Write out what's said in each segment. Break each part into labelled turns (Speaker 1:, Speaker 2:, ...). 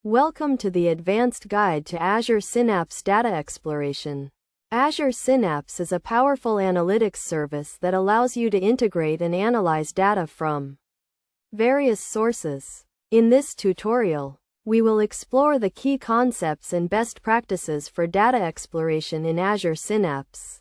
Speaker 1: Welcome to the Advanced Guide to Azure Synapse Data Exploration. Azure Synapse is a powerful analytics service that allows you to integrate and analyze data from various sources. In this tutorial, we will explore the key concepts and best practices for data exploration in Azure Synapse.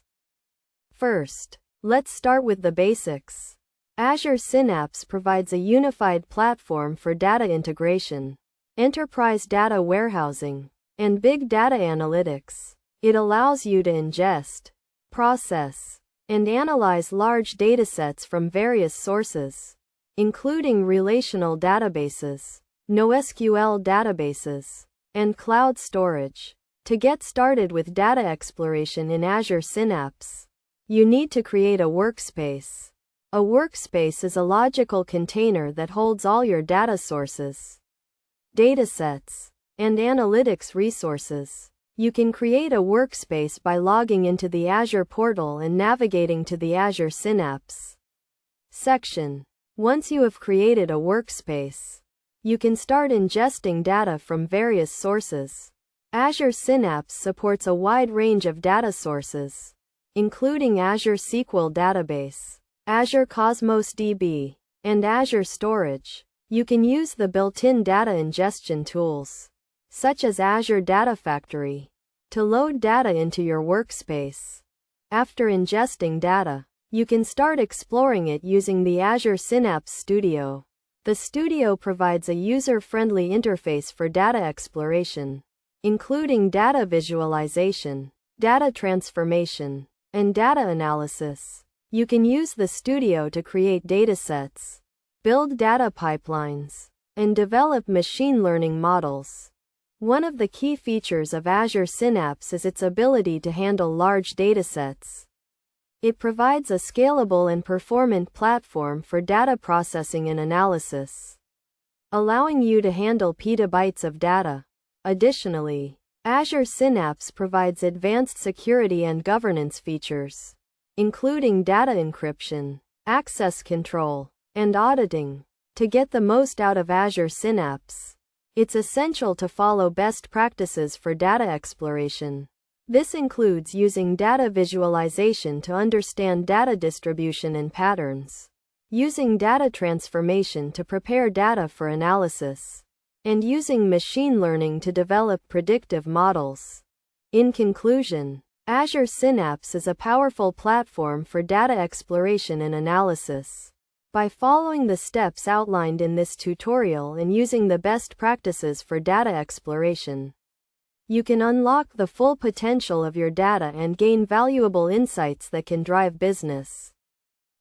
Speaker 1: First, let's start with the basics. Azure Synapse provides a unified platform for data integration, enterprise data warehousing, and big data analytics. It allows you to ingest, process, and analyze large datasets from various sources, including relational databases, NoSQL databases, and cloud storage. To get started with data exploration in Azure Synapse, you need to create a workspace. A workspace is a logical container that holds all your data sources, datasets, and analytics resources. You can create a workspace by logging into the Azure portal and navigating to the Azure Synapse section. Once you have created a workspace, you can start ingesting data from various sources. Azure Synapse supports a wide range of data sources, including Azure SQL Database, Azure Cosmos DB, and Azure Storage. You can use the built-in data ingestion tools, such as Azure Data Factory, to load data into your workspace. After ingesting data, you can start exploring it using the Azure Synapse Studio. The Studio provides a user-friendly interface for data exploration, including data visualization, data transformation, and data analysis. You can use the Studio to create datasets, build data pipelines, and develop machine learning models. One of the key features of Azure Synapse is its ability to handle large datasets. It provides a scalable and performant platform for data processing and analysis, allowing you to handle petabytes of data. Additionally, Azure Synapse provides advanced security and governance features, including data encryption, access control, and auditing. To get the most out of Azure Synapse, it's essential to follow best practices for data exploration. This includes using data visualization to understand data distribution and patterns, using data transformation to prepare data for analysis, and using machine learning to develop predictive models. In conclusion, Azure Synapse is a powerful platform for data exploration and analysis. By following the steps outlined in this tutorial and using the best practices for data exploration, you can unlock the full potential of your data and gain valuable insights that can drive business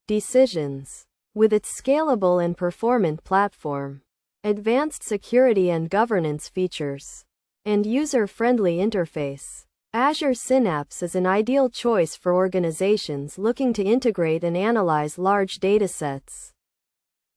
Speaker 1: decisions. With its scalable and performant platform, advanced security and governance features, and user-friendly interface, Azure Synapse is an ideal choice for organizations looking to integrate and analyze large datasets.